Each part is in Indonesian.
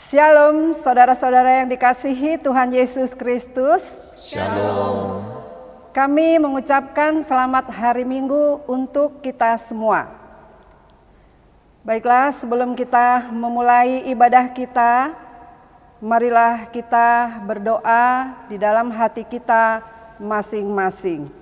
Shalom saudara-saudara yang dikasihi Tuhan Yesus Kristus. Shalom. Kami mengucapkan selamat hari Minggu untuk kita semua. Baiklah, sebelum kita memulai ibadah kita, marilah kita berdoa di dalam hati kita masing-masing.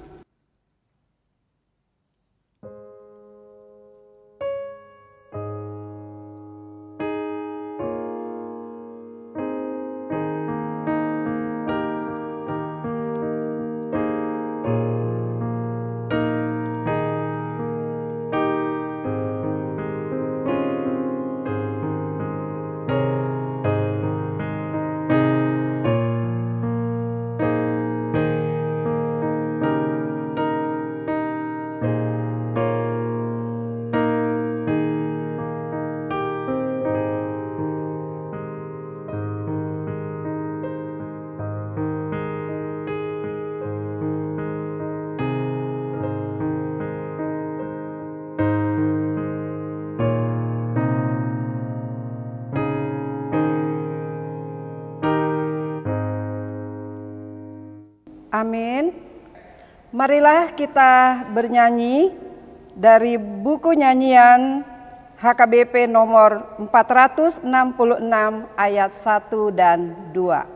Amin. Marilah kita bernyanyi dari buku nyanyian HKBP nomor 466 ayat 1 dan 2.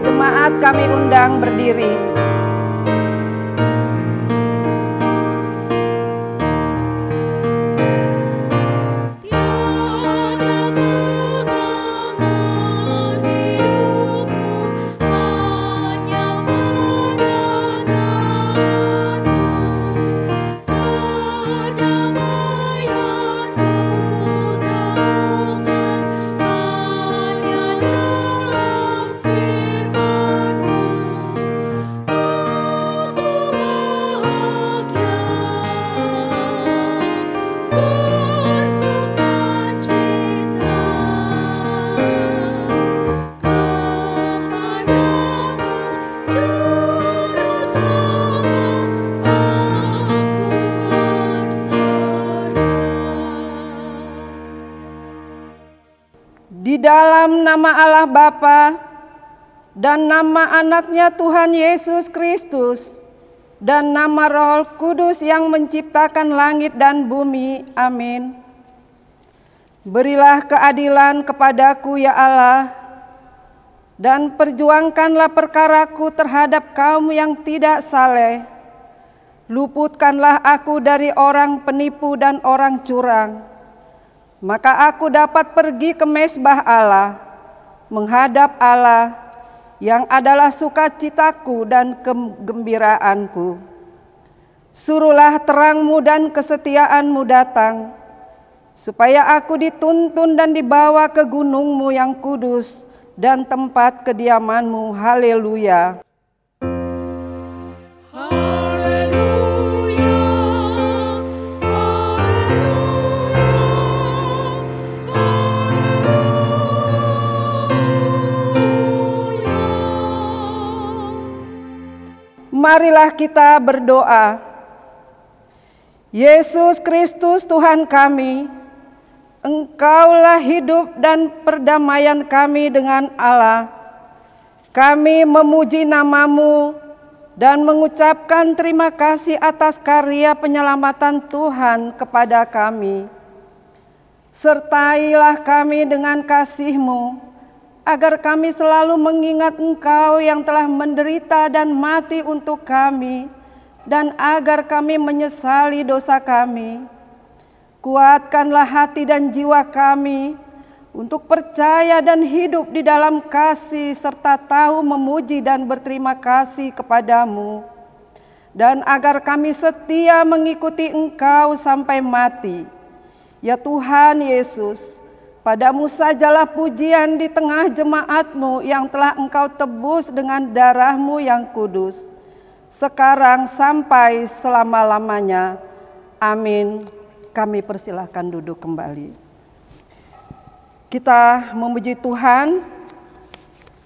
Jemaat kami undang berdiri. Di dalam nama Allah Bapa dan nama anaknya Tuhan Yesus Kristus dan nama Roh Kudus yang menciptakan langit dan bumi. Amin. Berilah keadilan kepadaku ya Allah, dan perjuangkanlah perkaraku terhadap kaum yang tidak saleh. Luputkanlah aku dari orang penipu dan orang curang. Maka aku dapat pergi ke mezbah Allah, menghadap Allah yang adalah sukacitaku dan kegembiraanku. Suruhlah terangmu dan kesetiaanmu datang, supaya aku dituntun dan dibawa ke gunungmu yang kudus dan tempat kediamanmu. Haleluya. Marilah kita berdoa. Yesus Kristus Tuhan kami, Engkaulah hidup dan perdamaian kami dengan Allah. Kami memuji nama-Mu dan mengucapkan terima kasih atas karya penyelamatan Tuhan kepada kami. Sertailah kami dengan kasih-Mu agar kami selalu mengingat Engkau yang telah menderita dan mati untuk kami, dan agar kami menyesali dosa kami. Kuatkanlah hati dan jiwa kami untuk percaya dan hidup di dalam kasih, serta tahu memuji dan berterima kasih kepadamu, dan agar kami setia mengikuti Engkau sampai mati. Ya Tuhan Yesus, padamu sajalah pujian di tengah jemaat-Mu yang telah Engkau tebus dengan darah-Mu yang kudus, sekarang sampai selama-lamanya. Amin. Kami persilahkan duduk kembali. Kita memuji Tuhan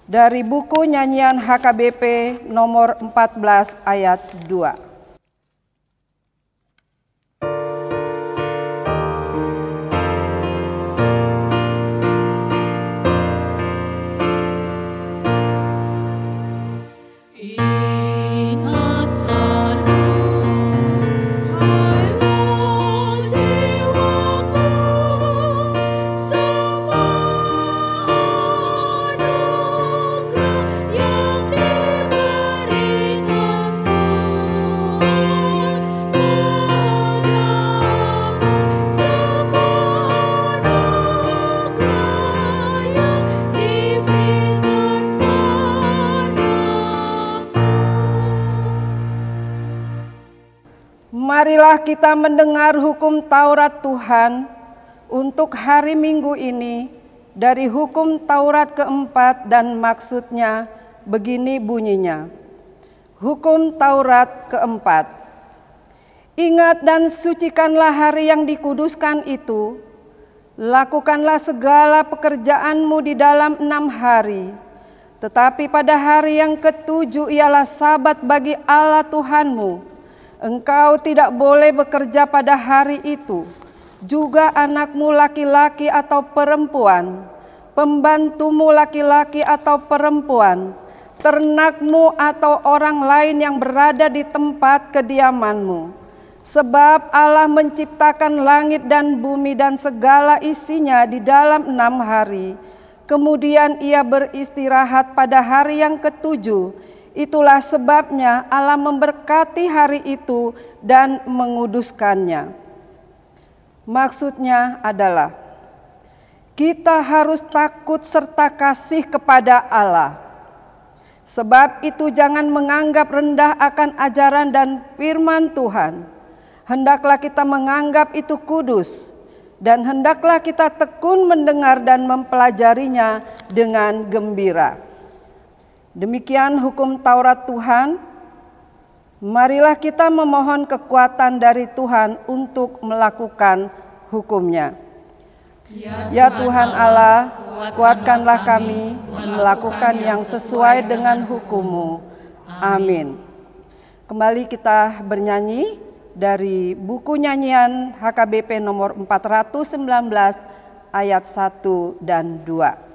dari buku nyanyian HKBP nomor 14 ayat 2. Marilah kita mendengar hukum Taurat Tuhan untuk hari Minggu ini dari hukum Taurat keempat, dan maksudnya begini bunyinya. Hukum Taurat keempat. Ingat dan sucikanlah hari yang dikuduskan itu, lakukanlah segala pekerjaanmu di dalam 6 hari, tetapi pada hari yang ke-7 ialah Sabat bagi Allah Tuhanmu. Engkau tidak boleh bekerja pada hari itu, juga anakmu laki-laki atau perempuan, pembantumu laki-laki atau perempuan, ternakmu atau orang lain yang berada di tempat kediamanmu. Sebab Allah menciptakan langit dan bumi dan segala isinya di dalam 6 hari. Kemudian Ia beristirahat pada hari yang ke-7. Itulah sebabnya Allah memberkati hari itu dan menguduskannya. Maksudnya adalah kita harus takut serta kasih kepada Allah. Sebab itu jangan menganggap rendah akan ajaran dan firman Tuhan. Hendaklah kita menganggap itu kudus, dan hendaklah kita tekun mendengar dan mempelajarinya dengan gembira. Demikian hukum Taurat Tuhan. Marilah kita memohon kekuatan dari Tuhan untuk melakukan hukumnya. Ya Tuhan Allah, kuatkanlah kami melakukan yang sesuai dengan hukum-Mu. Amin. Kembali kita bernyanyi dari buku nyanyian HKBP nomor 419 ayat 1 dan 2.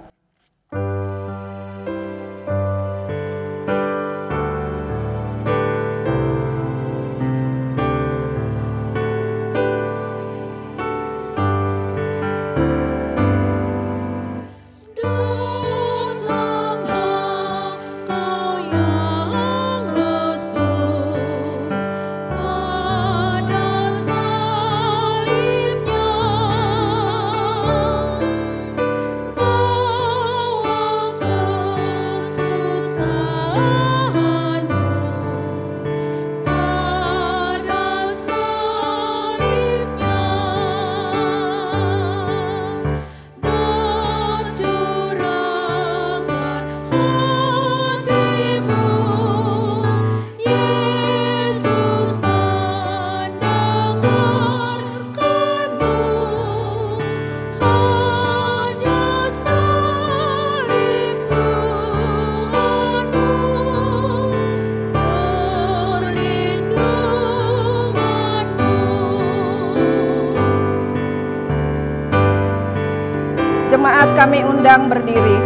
Jemaat kami undang berdiri.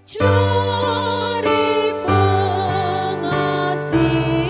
Cari pengasih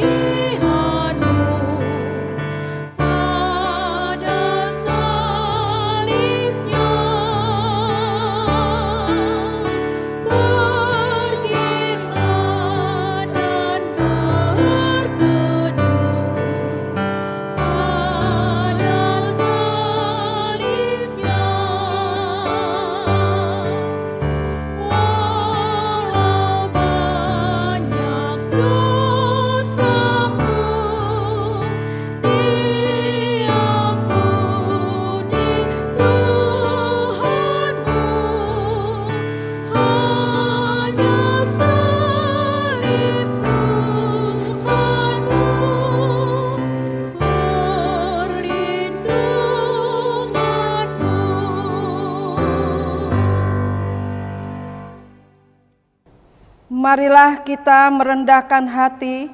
Marilah kita merendahkan hati,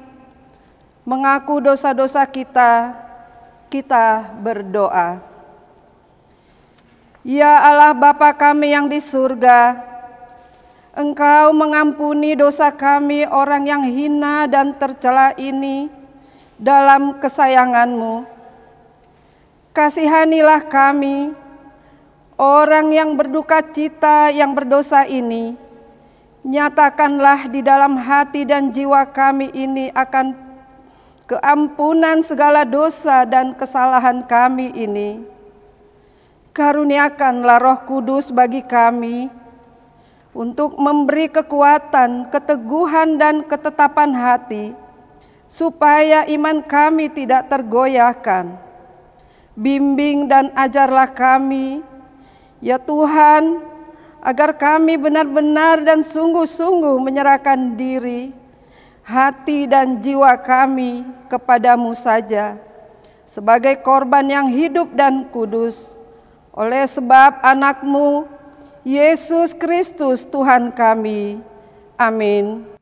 mengaku dosa-dosa kita, kita berdoa. Ya Allah Bapa kami yang di surga, Engkau mengampuni dosa kami orang yang hina dan tercela ini dalam kesayangan-Mu. Kasihanilah kami, orang yang berduka cita yang berdosa ini. Nyatakanlah di dalam hati dan jiwa kami ini akan keampunan segala dosa dan kesalahan kami ini. Karuniakanlah Roh Kudus bagi kami, untuk memberi kekuatan, keteguhan, dan ketetapan hati, supaya iman kami tidak tergoyahkan. Bimbing dan ajarlah kami, ya Tuhan, agar kami benar-benar dan sungguh-sungguh menyerahkan diri, hati dan jiwa kami kepadamu saja, sebagai korban yang hidup dan kudus, oleh sebab anak-Mu, Yesus Kristus Tuhan kami. Amin.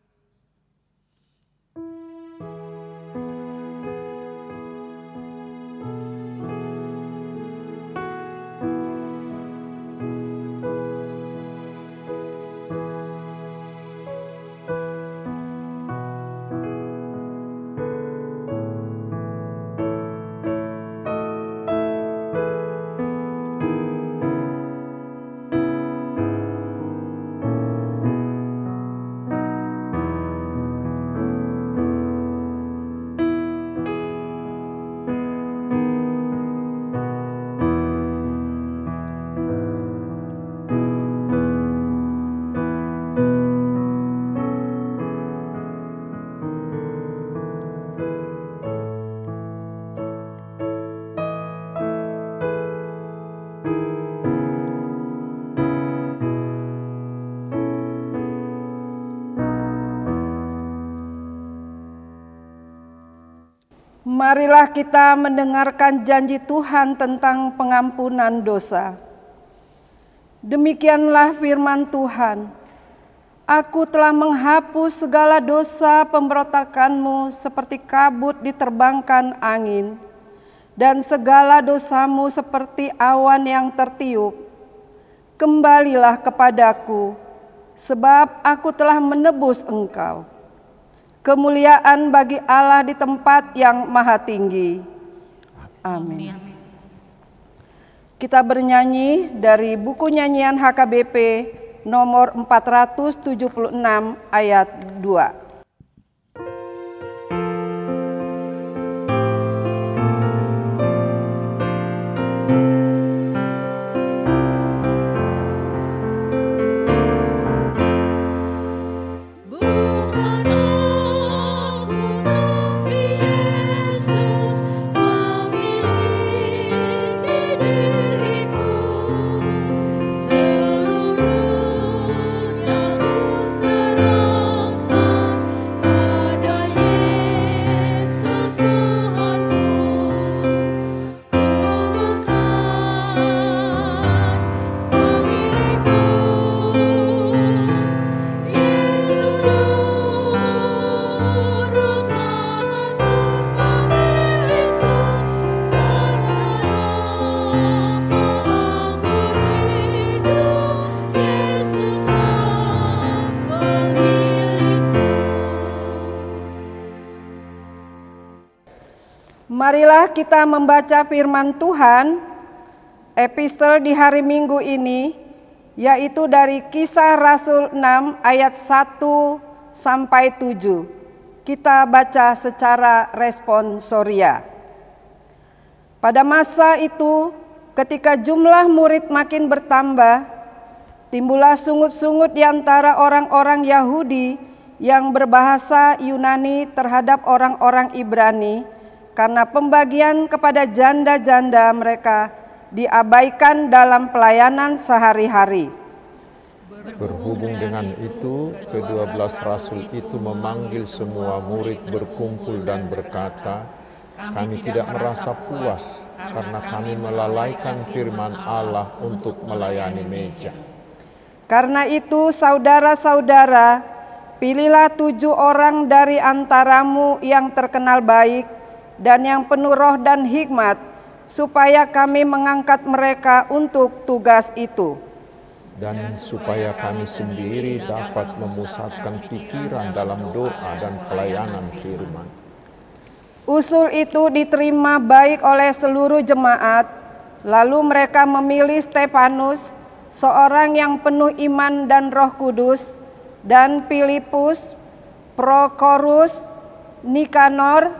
Marilah kita mendengarkan janji Tuhan tentang pengampunan dosa. Demikianlah firman Tuhan, Aku telah menghapus segala dosa pemberontakanmu seperti kabut diterbangkan angin, dan segala dosamu seperti awan yang tertiup. Kembalilah kepadaku, sebab aku telah menebus engkau. Kemuliaan bagi Allah di tempat yang maha tinggi. Amin. Kita bernyanyi dari buku nyanyian HKBP nomor 476 ayat 2. Marilah kita membaca firman Tuhan, epistel di hari Minggu ini, yaitu dari Kisah Rasul 6 ayat 1 sampai 7. Kita baca secara responsoria. Pada masa itu, ketika jumlah murid makin bertambah, timbullah sungut-sungut di antara orang-orang Yahudi yang berbahasa Yunani terhadap orang-orang Ibrani, karena pembagian kepada janda-janda mereka diabaikan dalam pelayanan sehari-hari. Berhubung dengan itu, ke-12 rasul itu memanggil semua murid berkumpul dan berkata, "Kami tidak merasa puas karena kami melalaikan firman Allah untuk melayani meja. Karena itu, saudara-saudara, pilihlah 7 orang dari antaramu yang terkenal baik dan yang penuh roh dan hikmat, supaya kami mengangkat mereka untuk tugas itu. Dan supaya kami sendiri dapat memusatkan pikiran dalam doa dan pelayanan firman. Usul itu diterima baik oleh seluruh jemaat, lalu mereka memilih Stefanus, seorang yang penuh iman dan Roh Kudus, dan Filipus, Prokorus, Nikanor,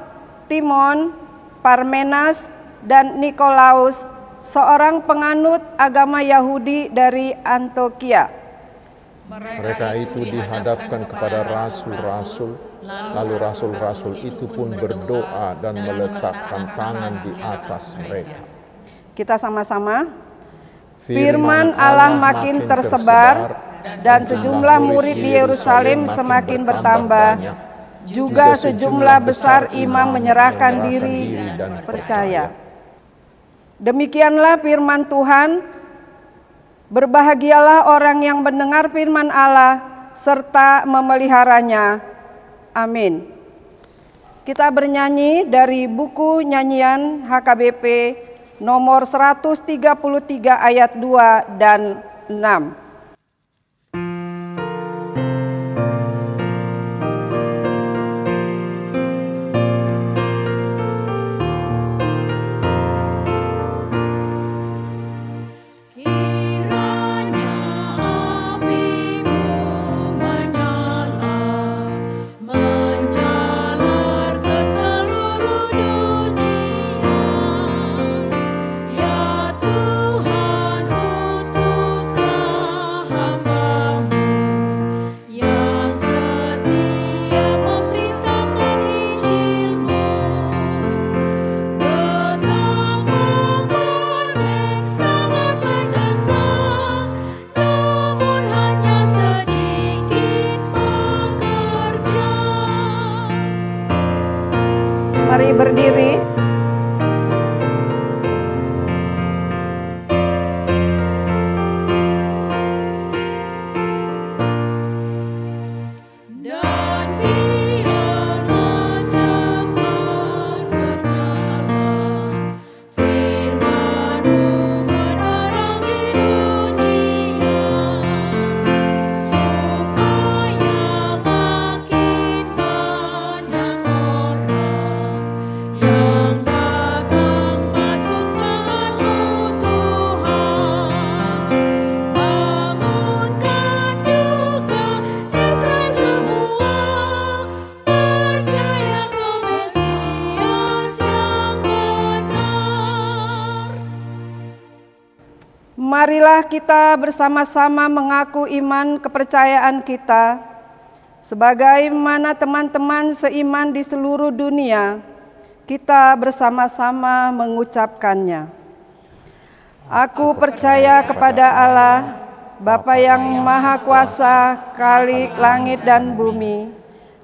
Timon, Parmenas, dan Nikolaus, seorang penganut agama Yahudi dari Antiokhia. Mereka itu dihadapkan kepada rasul-rasul, lalu rasul-rasul itu pun berdoa dan meletakkan tangan di atas mereka. Kita sama-sama. Firman Allah makin tersebar dan sejumlah murid di Yerusalem semakin bertambah. Juga sejumlah besar imam menyerahkan diri dan percaya. Demikianlah firman Tuhan. Berbahagialah orang yang mendengar firman Allah serta memeliharanya. Amin. Kita bernyanyi dari buku nyanyian HKBP nomor 133 ayat 2 dan 6. Mari berdiri. Marilah kita bersama-sama mengaku iman kepercayaan kita, sebagaimana teman-teman seiman di seluruh dunia, kita bersama-sama mengucapkannya. Aku percaya kepada Allah, Bapa yang Maha Kuasa, Khalik langit dan bumi.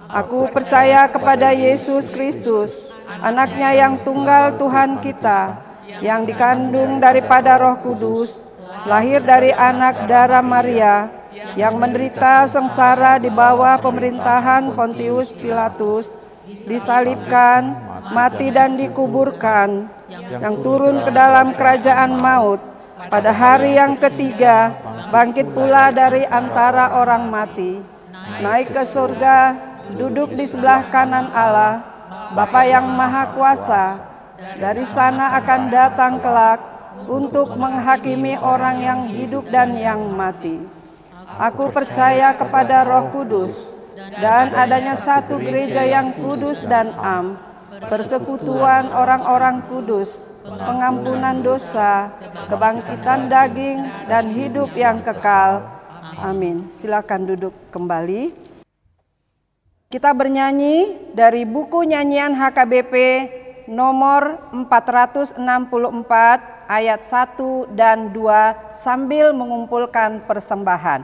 Aku percaya kepada Yesus Kristus, Anaknya yang tunggal Tuhan kita, yang dikandung daripada Roh Kudus, lahir dari anak darah Maria, yang menderita sengsara di bawah pemerintahan Pontius Pilatus, disalibkan, mati dan dikuburkan, yang turun ke dalam kerajaan maut, pada hari yang ketiga bangkit pula dari antara orang mati, naik ke surga, duduk di sebelah kanan Allah, Bapa yang Maha Kuasa. Dari sana akan datang kelak untuk menghakimi orang yang hidup dan yang mati. Aku percaya kepada Roh Kudus dan adanya satu gereja yang kudus dan am, persekutuan orang-orang kudus, pengampunan dosa, kebangkitan daging, dan hidup yang kekal. Amin. Silakan duduk kembali. Kita bernyanyi dari buku nyanyian HKBP nomor 464 ayat 1 dan 2 sambil mengumpulkan persembahan.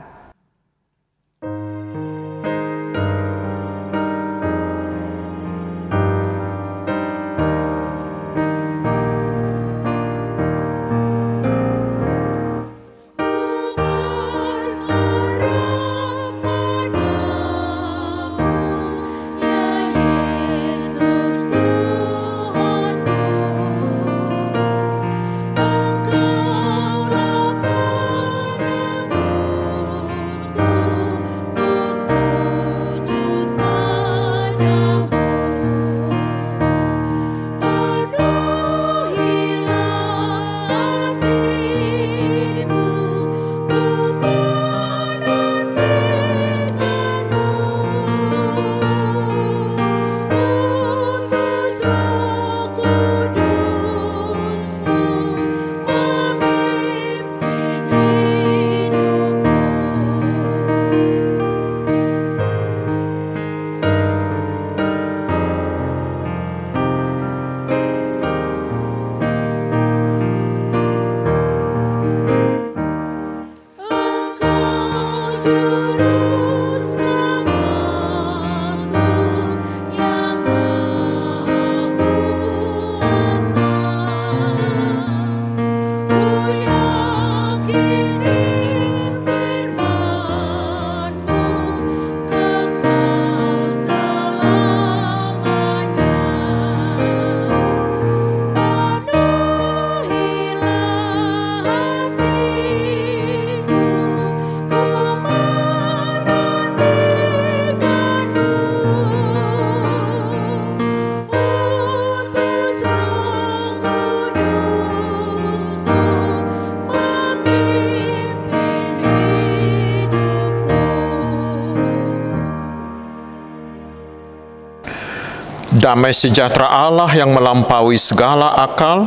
Damai sejahtera Allah yang melampaui segala akal,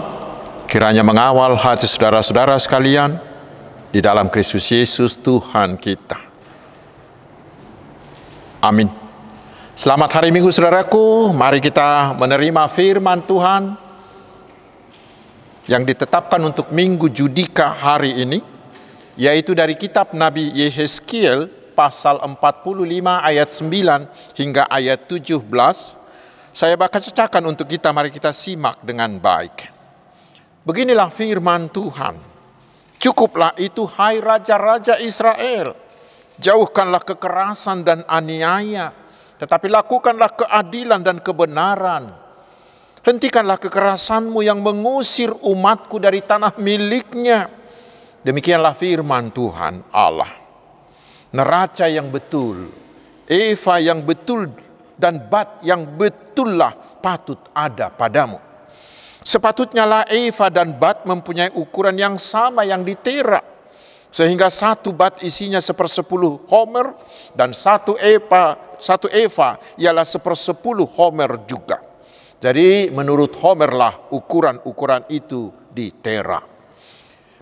kiranya mengawal hati saudara-saudara sekalian di dalam Kristus Yesus Tuhan kita. Amin. Selamat hari Minggu saudaraku, mari kita menerima firman Tuhan yang ditetapkan untuk Minggu Judika hari ini, yaitu dari kitab Nabi Yehezkiel pasal 45 ayat 9 hingga ayat 17. Saya bacakan untuk kita, mari kita simak dengan baik. Beginilah firman Tuhan. Cukuplah itu hai raja-raja Israel, jauhkanlah kekerasan dan aniaya, tetapi lakukanlah keadilan dan kebenaran. Hentikanlah kekerasanmu yang mengusir umatku dari tanah miliknya. Demikianlah firman Tuhan Allah. Neraca yang betul, eva yang betul, dan bat yang betullah patut ada padamu. Sepatutnya lah eva dan bat mempunyai ukuran yang sama yang ditera, sehingga satu bat isinya 1/10 homer dan satu eva ialah 1/10 homer juga. Jadi menurut homer lah ukuran-ukuran itu ditera.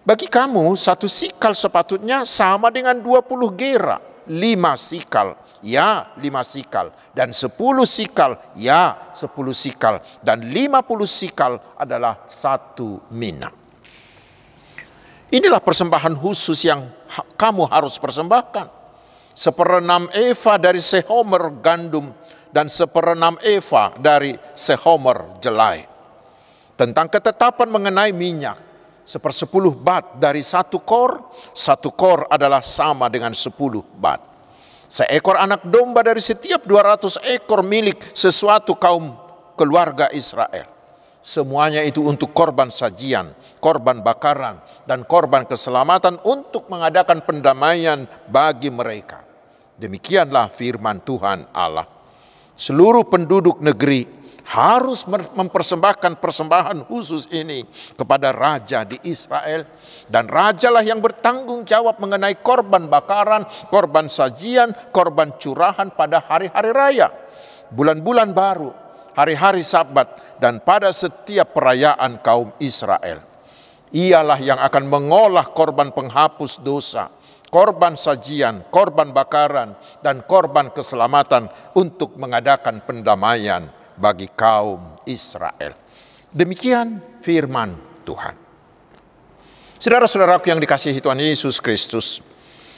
Bagi kamu 1 sikal sepatutnya sama dengan 20 gera, 5 sikal, ya 5 sikal, dan 10 sikal, ya 10 sikal, dan 50 sikal adalah 1 mina. Inilah persembahan khusus yang kamu harus persembahkan. 1/6 eva dari sehomer gandum dan 1/6 eva dari sehomer jelai. Tentang ketetapan mengenai minyak, 1/10 bat dari 1 kor adalah sama dengan 10 bat. Seekor anak domba dari setiap 200 ekor milik sesuatu kaum keluarga Israel. Semuanya itu untuk korban sajian, korban bakaran, dan korban keselamatan untuk mengadakan pendamaian bagi mereka. Demikianlah firman Tuhan Allah. Seluruh penduduk negeri harus mempersembahkan persembahan khusus ini kepada raja di Israel, dan rajalah yang bertanggung jawab mengenai korban bakaran, korban sajian, korban curahan pada hari-hari raya, bulan-bulan baru, hari-hari Sabat, dan pada setiap perayaan kaum Israel. Ialah yang akan mengolah korban penghapus dosa, korban sajian, korban bakaran, dan korban keselamatan untuk mengadakan pendamaian bagi kaum Israel. Demikian firman Tuhan. Saudara-saudaraku yang dikasihi Tuhan Yesus Kristus,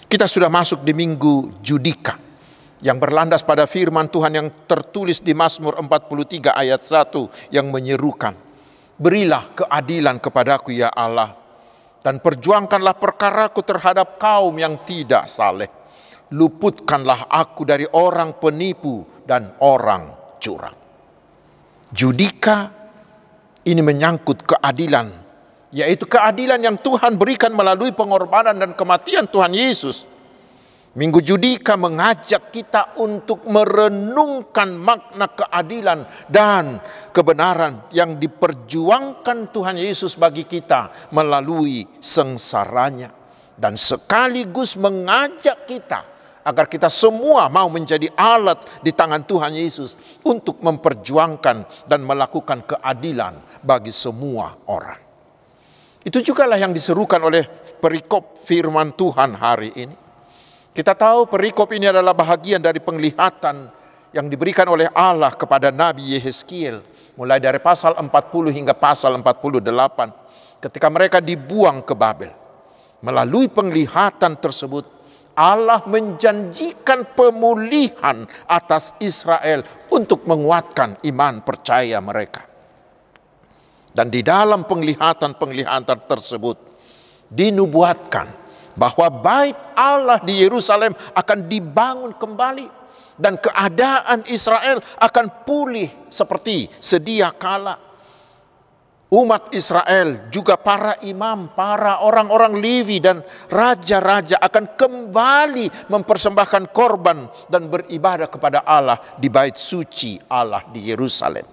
kita sudah masuk di Minggu Judika yang berlandas pada firman Tuhan yang tertulis di Mazmur 43 ayat 1 yang menyerukan, berilah keadilan kepadaku ya Allah, dan perjuangkanlah perkaraku terhadap kaum yang tidak saleh. Luputkanlah aku dari orang penipu dan orang curang. Judika ini menyangkut keadilan, yaitu keadilan yang Tuhan berikan melalui pengorbanan dan kematian Tuhan Yesus. Minggu Judika mengajak kita untuk merenungkan makna keadilan dan kebenaran yang diperjuangkan Tuhan Yesus bagi kita melalui sengsaranya, dan sekaligus mengajak kita agar kita semua mau menjadi alat di tangan Tuhan Yesus untuk memperjuangkan dan melakukan keadilan bagi semua orang. Itu jugalah yang diserukan oleh perikop firman Tuhan hari ini. Kita tahu perikop ini adalah bahagian dari penglihatan yang diberikan oleh Allah kepada Nabi Yehezkiel, mulai dari pasal 40 hingga pasal 48, ketika mereka dibuang ke Babel. Melalui penglihatan tersebut, Allah menjanjikan pemulihan atas Israel untuk menguatkan iman percaya mereka. Dan di dalam penglihatan-penglihatan tersebut dinubuatkan bahwa bait Allah di Yerusalem akan dibangun kembali, dan keadaan Israel akan pulih seperti sedia kala. Umat Israel, juga para imam, para orang-orang Lewi dan raja-raja akan kembali mempersembahkan korban dan beribadah kepada Allah di bait suci Allah di Yerusalem.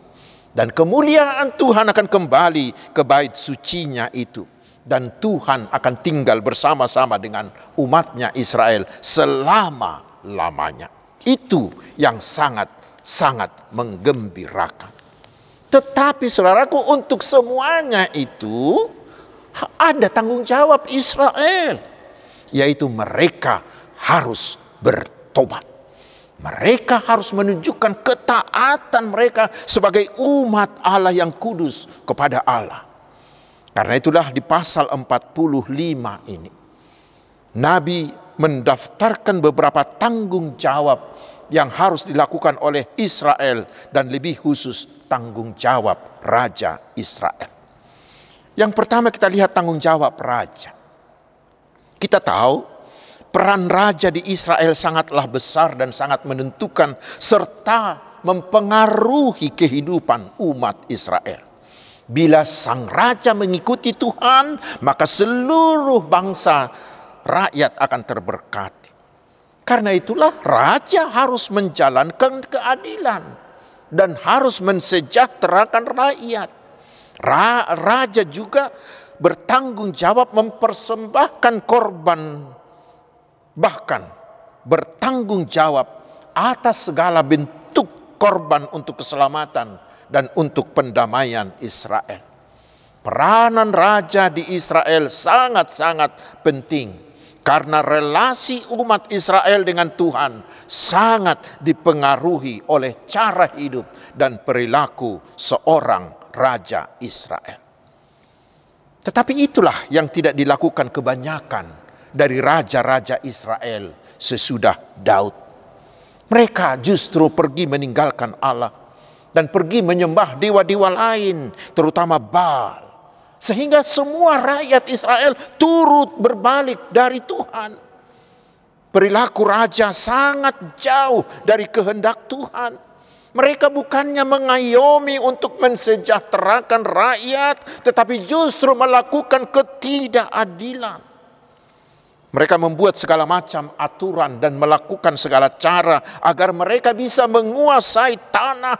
Dan kemuliaan Tuhan akan kembali ke bait sucinya itu. Dan Tuhan akan tinggal bersama-sama dengan umatnya Israel selama-lamanya. Itu yang sangat sangat menggembirakan. Tetapi saudaraku, untuk semuanya itu ada tanggung jawab Israel, yaitu mereka harus bertobat. Mereka harus menunjukkan ketaatan mereka sebagai umat Allah yang kudus kepada Allah. Karena itulah di pasal 45 ini, Nabi mendaftarkan beberapa tanggung jawab yang harus dilakukan oleh Israel, dan lebih khusus tanggung jawab Raja Israel. Yang pertama kita lihat tanggung jawab raja. Kita tahu peran raja di Israel sangatlah besar dan sangat menentukan serta mempengaruhi kehidupan umat Israel. Bila sang raja mengikuti Tuhan, maka seluruh bangsa rakyat akan terberkati. Karena itulah raja harus menjalankan keadilan dan harus mensejahterakan rakyat. Raja juga bertanggung jawab mempersembahkan korban, bahkan bertanggung jawab atas segala bentuk korban untuk keselamatan dan untuk pendamaian Israel. Peranan raja di Israel sangat-sangat penting. Karena relasi umat Israel dengan Tuhan sangat dipengaruhi oleh cara hidup dan perilaku seorang raja Israel. Tetapi itulah yang tidak dilakukan kebanyakan dari raja-raja Israel sesudah Daud. Mereka justru pergi meninggalkan Allah dan pergi menyembah dewa-dewa lain, terutama Baal. Sehingga semua rakyat Israel turut berbalik dari Tuhan. Perilaku raja sangat jauh dari kehendak Tuhan. Mereka bukannya mengayomi untuk mensejahterakan rakyat, tetapi justru melakukan ketidakadilan. Mereka membuat segala macam aturan dan melakukan segala cara agar mereka bisa menguasai tanah,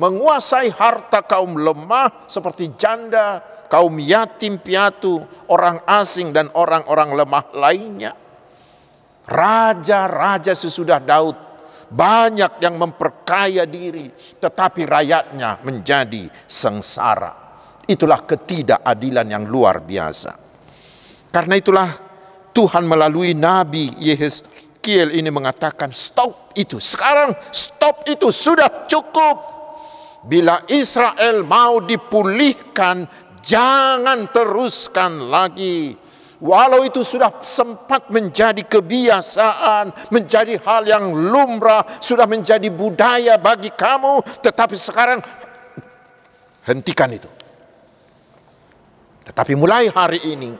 menguasai harta kaum lemah seperti janda, kaum yatim piatu, orang asing dan orang-orang lemah lainnya. Raja-raja sesudah Daud banyak yang memperkaya diri, tetapi rakyatnya menjadi sengsara. Itulah ketidakadilan yang luar biasa. Karena itulah Tuhan melalui Nabi Yehezkiel ini mengatakan, stop itu, sekarang stop itu, sudah cukup. Bila Israel mau dipulihkan, jangan teruskan lagi. Walau itu sudah sempat menjadi kebiasaan, menjadi hal yang lumrah, sudah menjadi budaya bagi kamu, tetapi sekarang hentikan itu. Tetapi mulai hari ini,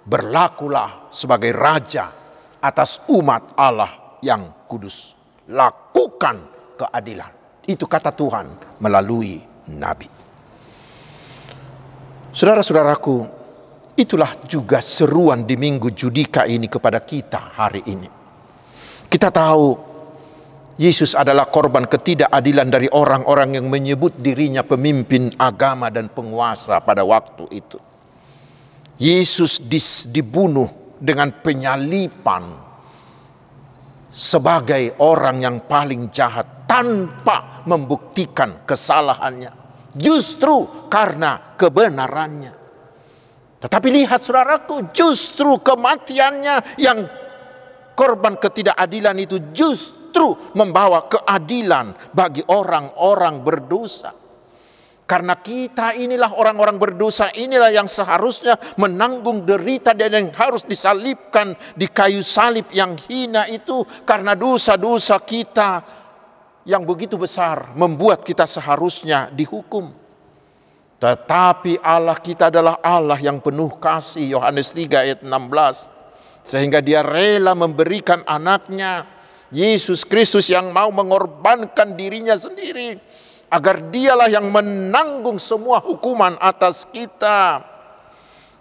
berlakulah sebagai raja atas umat Allah yang kudus. Lakukan keadilan. Itu kata Tuhan melalui Nabi. Saudara-saudaraku, itulah juga seruan di Minggu Judika ini kepada kita hari ini. Kita tahu Yesus adalah korban ketidakadilan dari orang-orang yang menyebut dirinya pemimpin agama dan penguasa pada waktu itu. Yesus dibunuh dengan penyalipan sebagai orang yang paling jahat tanpa membuktikan kesalahannya. Justru karena kebenarannya. Tetapi lihat saudaraku, justru kematiannya yang korban ketidakadilan itu justru membawa keadilan bagi orang-orang berdosa. Karena kita inilah orang-orang berdosa, inilah yang seharusnya menanggung derita dan yang harus disalibkan di kayu salib yang hina itu. Karena dosa-dosa kita yang begitu besar membuat kita seharusnya dihukum. Tetapi Allah kita adalah Allah yang penuh kasih, Yohanes 3 ayat 16. Sehingga dia rela memberikan anaknya, Yesus Kristus, yang mau mengorbankan dirinya sendiri, agar dialah yang menanggung semua hukuman atas kita.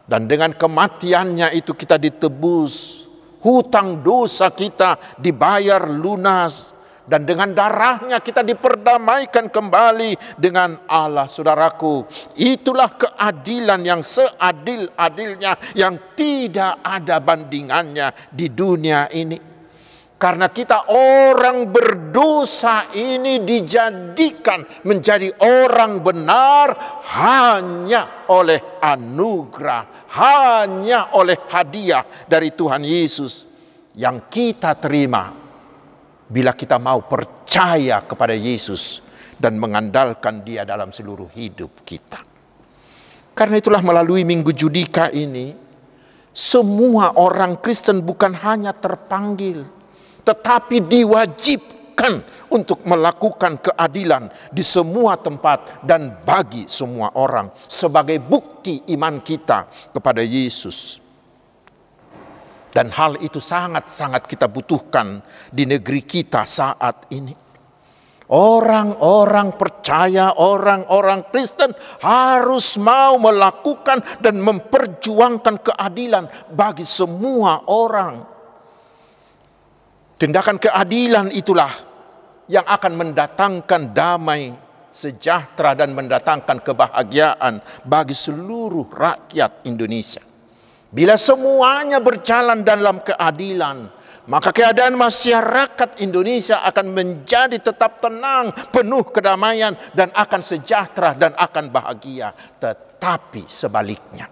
Dan dengan kematiannya itu kita ditebus, hutang dosa kita dibayar lunas. Dan dengan darahnya kita diperdamaikan kembali dengan Allah. Saudaraku, itulah keadilan yang seadil-adilnya, yang tidak ada bandingannya di dunia ini. Karena kita orang berdosa ini dijadikan menjadi orang benar hanya oleh anugerah, hanya oleh hadiah dari Tuhan Yesus yang kita terima bila kita mau percaya kepada Yesus dan mengandalkan Dia dalam seluruh hidup kita. Karena itulah melalui Minggu Judika ini, semua orang Kristen bukan hanya terpanggil, tetapi diwajibkan untuk melakukan keadilan di semua tempat dan bagi semua orang sebagai bukti iman kita kepada Yesus. Dan hal itu sangat-sangat kita butuhkan di negeri kita saat ini. Orang-orang percaya, orang-orang Kristen harus mau melakukan dan memperjuangkan keadilan bagi semua orang. Tindakan keadilan itulah yang akan mendatangkan damai, sejahtera, dan mendatangkan kebahagiaan bagi seluruh rakyat Indonesia. Bila semuanya berjalan dalam keadilan, maka keadaan masyarakat Indonesia akan menjadi tetap tenang, penuh kedamaian, dan akan sejahtera dan akan bahagia. Tetapi sebaliknya,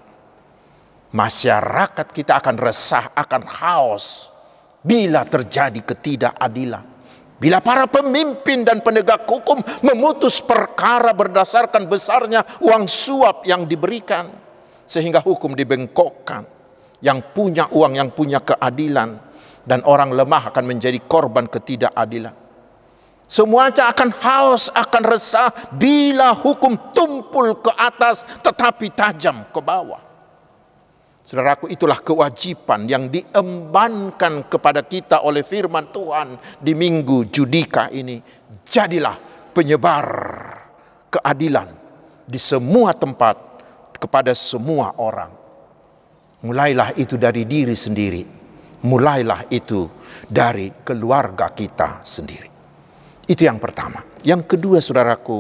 masyarakat kita akan resah, akan haus bila terjadi ketidakadilan. Bila para pemimpin dan penegak hukum memutus perkara berdasarkan besarnya uang suap yang diberikan, sehingga hukum dibengkokkan. Yang punya uang, yang punya keadilan, dan orang lemah akan menjadi korban ketidakadilan. Semuanya akan haus, akan resah bila hukum tumpul ke atas tetapi tajam ke bawah. Saudaraku, itulah kewajiban yang diembankan kepada kita oleh firman Tuhan di Minggu Judika ini. Jadilah penyebar keadilan di semua tempat kepada semua orang. Mulailah itu dari diri sendiri. Mulailah itu dari keluarga kita sendiri. Itu yang pertama. Yang kedua, saudaraku,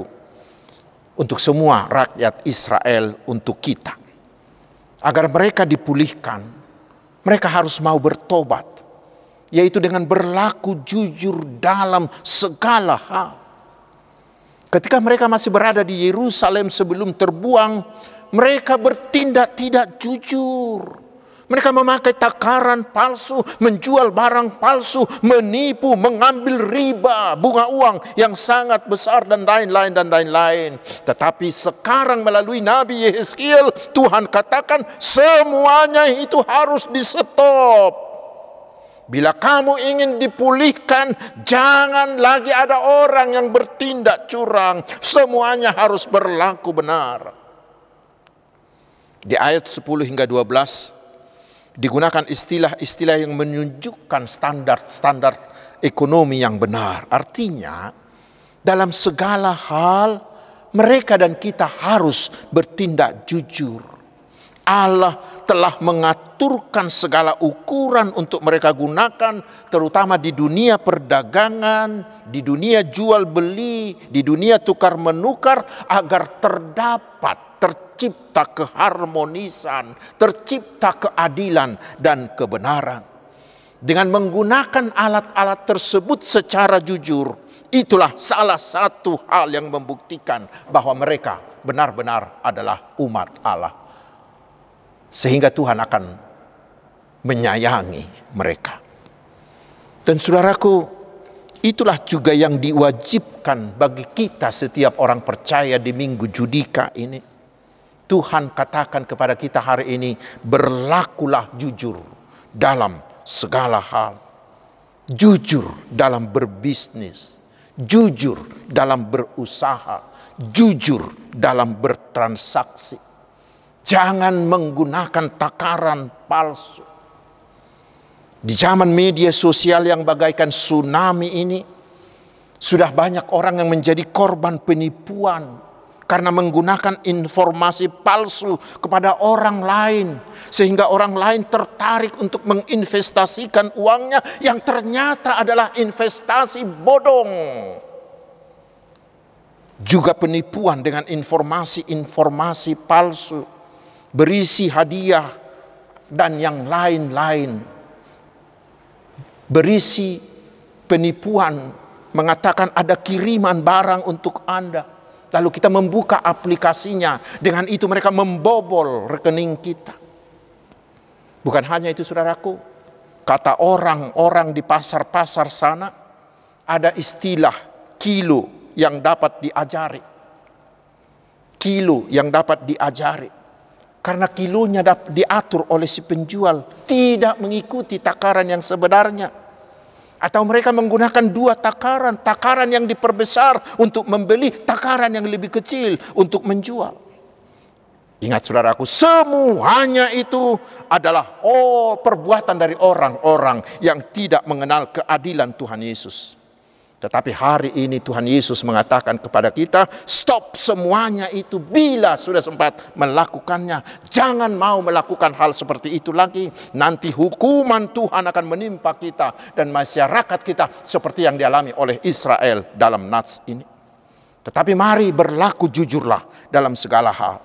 untuk semua rakyat Israel, untuk kita. Agar mereka dipulihkan, mereka harus mau bertobat, yaitu dengan berlaku jujur dalam segala hal. Ketika mereka masih berada di Yerusalem sebelum terbuang, mereka bertindak tidak jujur. Mereka memakai takaran palsu, menjual barang palsu, menipu, mengambil riba, bunga uang yang sangat besar, dan lain-lain. Tetapi sekarang melalui Nabi Yeskiel, Tuhan katakan semuanya itu harus di-stop. Bila kamu ingin dipulihkan, jangan lagi ada orang yang bertindak curang. Semuanya harus berlaku benar. Di ayat 10 hingga 12, digunakan istilah-istilah yang menunjukkan standar-standar ekonomi yang benar. Artinya, dalam segala hal, mereka dan kita harus bertindak jujur. Allah telah mengaturkan segala ukuran untuk mereka gunakan, terutama di dunia perdagangan, di dunia jual beli, di dunia tukar menukar, agar tercipta keharmonisan, tercipta keadilan dan kebenaran. Dengan menggunakan alat-alat tersebut secara jujur, itulah salah satu hal yang membuktikan bahwa mereka benar-benar adalah umat Allah. Sehingga Tuhan akan menyayangi mereka. Dan saudaraku, itulah juga yang diwajibkan bagi kita setiap orang percaya di Minggu Judika ini. Tuhan katakan kepada kita hari ini, berlakulah jujur dalam segala hal. Jujur dalam berbisnis, jujur dalam berusaha, jujur dalam bertransaksi. Jangan menggunakan takaran palsu. Di zaman media sosial yang bagaikan tsunami ini, sudah banyak orang yang menjadi korban penipuan karena menggunakan informasi palsu kepada orang lain, sehingga orang lain tertarik untuk menginvestasikan uangnya yang ternyata adalah investasi bodong. Juga penipuan dengan informasi-informasi palsu berisi hadiah dan yang lain-lain, berisi penipuan, mengatakan ada kiriman barang untuk Anda. Lalu kita membuka aplikasinya, dengan itu mereka membobol rekening kita. Bukan hanya itu saudaraku, kata orang-orang di pasar-pasar sana, ada istilah kilo yang dapat diajari. Kilo yang dapat diajari. Karena kilonya diatur oleh si penjual, tidak mengikuti takaran yang sebenarnya. Atau mereka menggunakan dua takaran, takaran yang diperbesar untuk membeli, takaran yang lebih kecil untuk menjual. Ingat saudaraku, semuanya itu adalah perbuatan dari orang-orang yang tidak mengenal keadilan Tuhan Yesus. Tetapi hari ini Tuhan Yesus mengatakan kepada kita, stop semuanya itu bila sudah sempat melakukannya. Jangan mau melakukan hal seperti itu lagi. Nanti hukuman Tuhan akan menimpa kita dan masyarakat kita seperti yang dialami oleh Israel dalam Nats ini. Tetapi mari berlaku jujurlah dalam segala hal,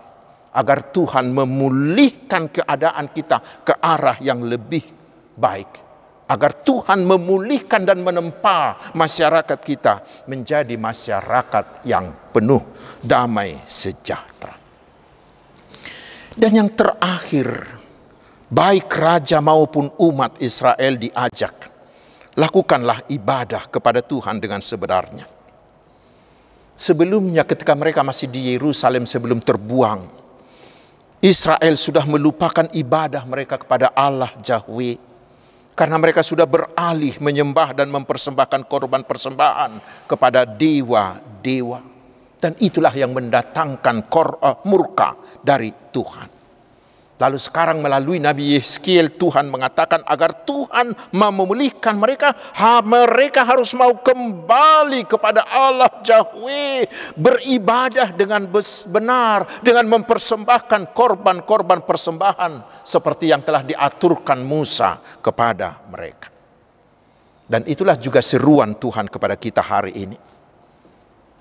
agar Tuhan memulihkan keadaan kita ke arah yang lebih baik. Agar Tuhan memulihkan dan menempa masyarakat kita menjadi masyarakat yang penuh damai sejahtera. Dan yang terakhir, baik raja maupun umat Israel diajak, lakukanlah ibadah kepada Tuhan dengan sebenarnya. Sebelumnya ketika mereka masih di Yerusalem sebelum terbuang, Israel sudah melupakan ibadah mereka kepada Allah Yahweh. Karena mereka sudah beralih menyembah dan mempersembahkan korban persembahan kepada dewa-dewa. Dan itulah yang mendatangkan murka dari Tuhan. Lalu sekarang melalui Nabi Yeskiel, Tuhan mengatakan agar Tuhan memulihkan mereka, mereka harus mau kembali kepada Allah Yahweh, beribadah dengan benar, dengan mempersembahkan korban-korban persembahan seperti yang telah diaturkan Musa kepada mereka. Dan itulah juga seruan Tuhan kepada kita hari ini.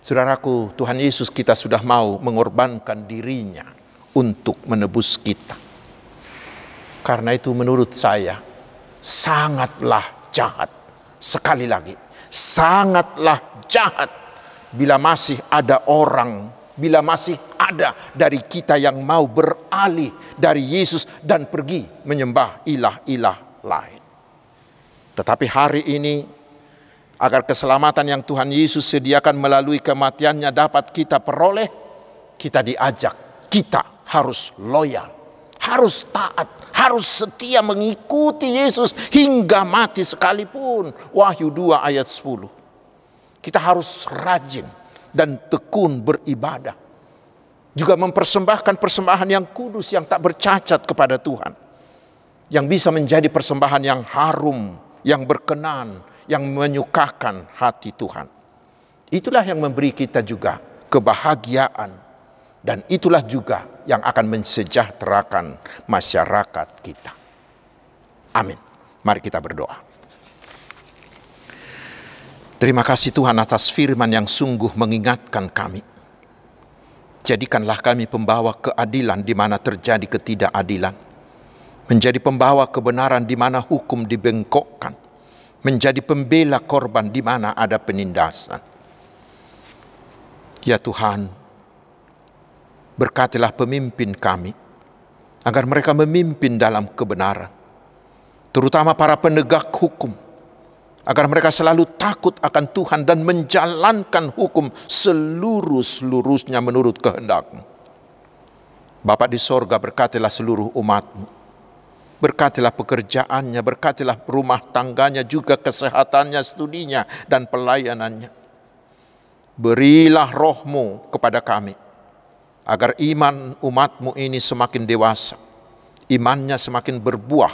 Saudaraku, Tuhan Yesus kita sudah mau mengorbankan dirinya untuk menebus kita. Karena itu menurut saya sangatlah jahat. Sekali lagi, sangatlah jahat bila masih ada orang, bila masih ada dari kita yang mau beralih dari Yesus dan pergi menyembah ilah-ilah lain. Tetapi hari ini, agar keselamatan yang Tuhan Yesus sediakan melalui kematiannya dapat kita peroleh, kita diajak, kita harus loyal, harus taat, harus setia mengikuti Yesus hingga mati sekalipun. Wahyu 2 ayat 10. Kita harus rajin dan tekun beribadah. Juga mempersembahkan persembahan yang kudus, yang tak bercacat kepada Tuhan. Yang bisa menjadi persembahan yang harum, yang berkenan, yang menyukakan hati Tuhan. Itulah yang memberi kita juga kebahagiaan. Dan itulah juga yang akan mensejahterakan masyarakat kita. Amin. Mari kita berdoa. Terima kasih Tuhan atas firman yang sungguh mengingatkan kami. Jadikanlah kami pembawa keadilan di mana terjadi ketidakadilan. Menjadi pembawa kebenaran di mana hukum dibengkokkan. Menjadi pembela korban di mana ada penindasan. Ya Tuhan, berkatilah pemimpin kami, agar mereka memimpin dalam kebenaran. Terutama para penegak hukum, agar mereka selalu takut akan Tuhan dan menjalankan hukum seluruh-seluruhnya menurut kehendak-Mu. Bapa di sorga, berkatilah seluruh umat-Mu. Berkatilah pekerjaannya, berkatilah rumah tangganya, juga kesehatannya, studinya, dan pelayanannya. Berilah roh-Mu kepada kami, agar iman umat-Mu ini semakin dewasa, imannya semakin berbuah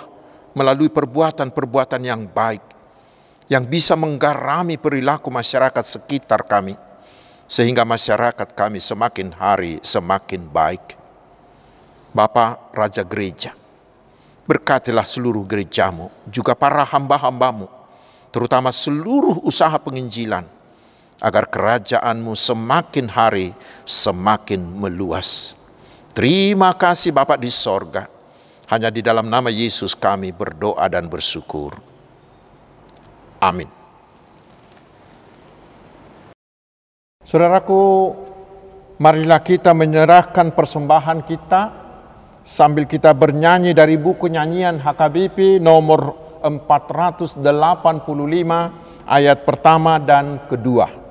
melalui perbuatan-perbuatan yang baik, yang bisa menggarami perilaku masyarakat sekitar kami, sehingga masyarakat kami semakin hari semakin baik. Bapa Raja Gereja, berkatilah seluruh gereja-Mu, juga para hamba-hamba-Mu, terutama seluruh usaha penginjilan, agar kerajaan-Mu semakin hari semakin meluas. Terima kasih Bapa di sorga. Hanya di dalam nama Yesus kami berdoa dan bersyukur. Amin. Saudaraku, marilah kita menyerahkan persembahan kita sambil kita bernyanyi dari buku nyanyian HKBP nomor 485 ayat pertama dan kedua.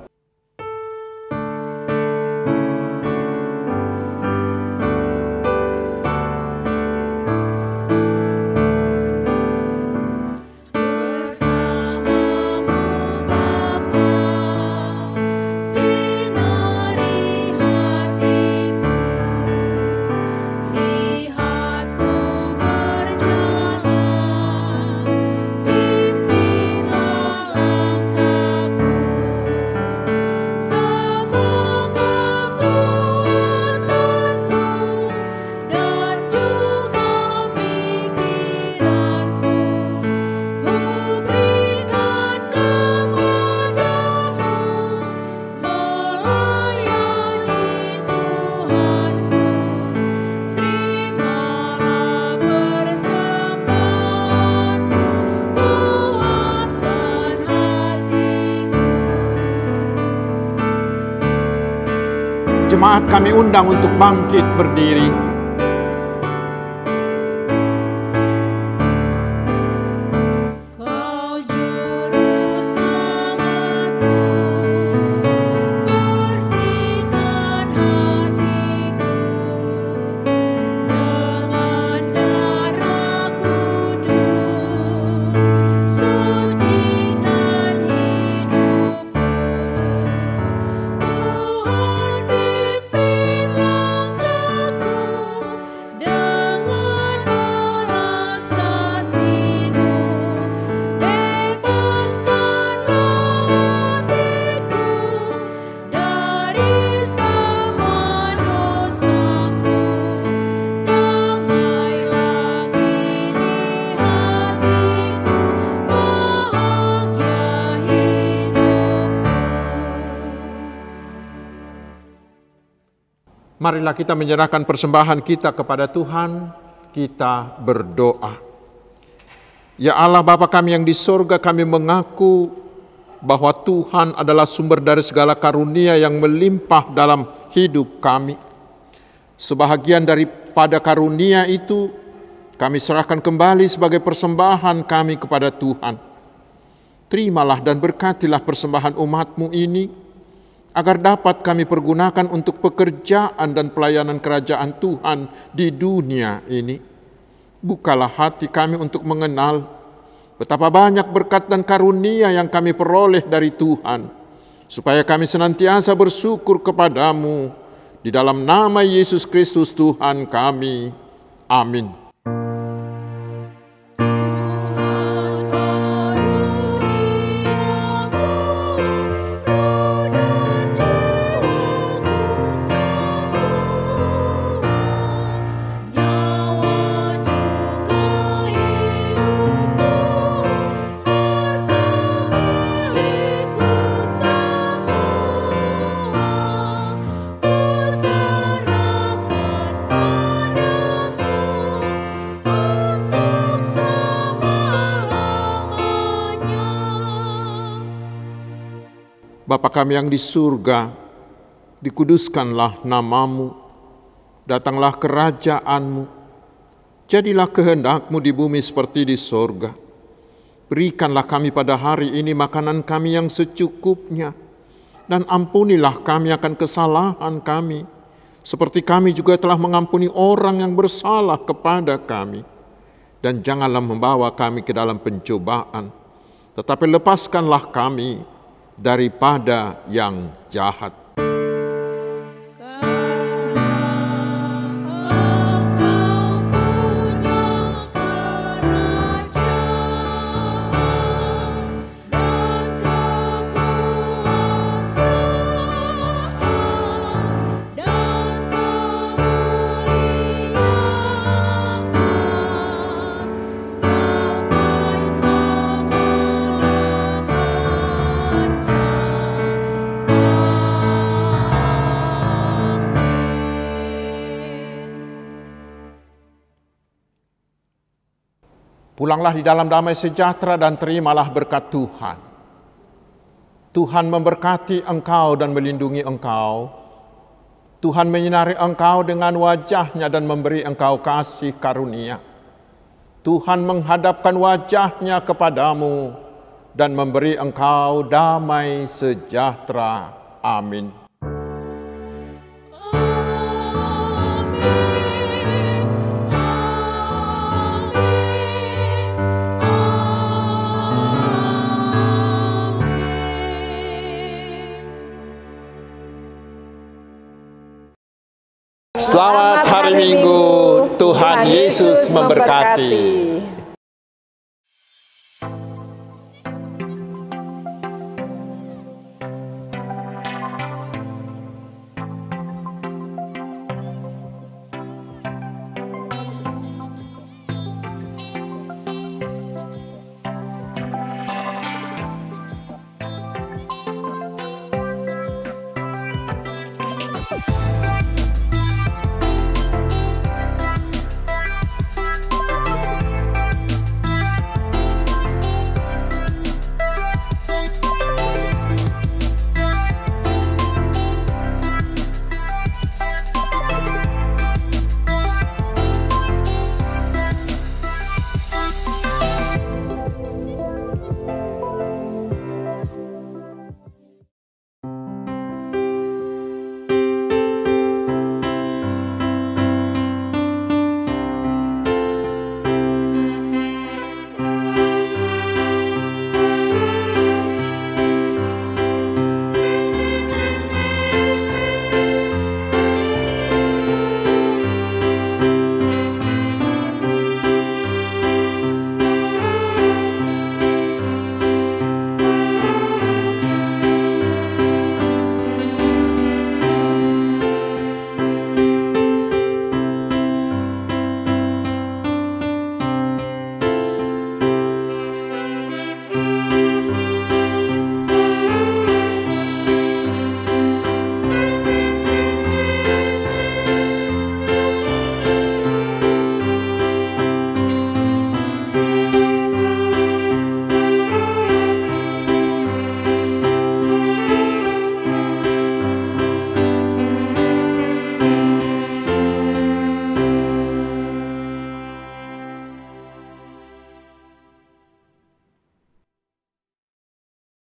Jemaat kami undang untuk bangkit berdiri. Marilah kita menyerahkan persembahan kita kepada Tuhan, kita berdoa. Ya Allah Bapa kami yang di surga, kami mengaku bahwa Tuhan adalah sumber dari segala karunia yang melimpah dalam hidup kami. Sebahagian daripada karunia itu kami serahkan kembali sebagai persembahan kami kepada Tuhan. Terimalah dan berkatilah persembahan umat-Mu ini, agar dapat kami pergunakan untuk pekerjaan dan pelayanan kerajaan Tuhan di dunia ini. Bukalah hati kami untuk mengenal betapa banyak berkat dan karunia yang kami peroleh dari Tuhan, supaya kami senantiasa bersyukur kepadamu. Di dalam nama Yesus Kristus Tuhan kami. Amin. Bapa kami yang di surga, dikuduskanlah nama-Mu, datanglah kerajaan-Mu, jadilah kehendak-Mu di bumi seperti di surga. Berikanlah kami pada hari ini makanan kami yang secukupnya, dan ampunilah kami akan kesalahan kami, seperti kami juga telah mengampuni orang yang bersalah kepada kami. Dan janganlah membawa kami ke dalam pencobaan, tetapi lepaskanlah kami daripada yang jahat. Pulanglah di dalam damai sejahtera dan terimalah berkat Tuhan. Tuhan memberkati engkau dan melindungi engkau. Tuhan menyinari engkau dengan wajah-Nya dan memberi engkau kasih karunia. Tuhan menghadapkan wajah-Nya kepadamu dan memberi engkau damai sejahtera. Amin. Selamat hari Minggu, Tuhan Yesus memberkati.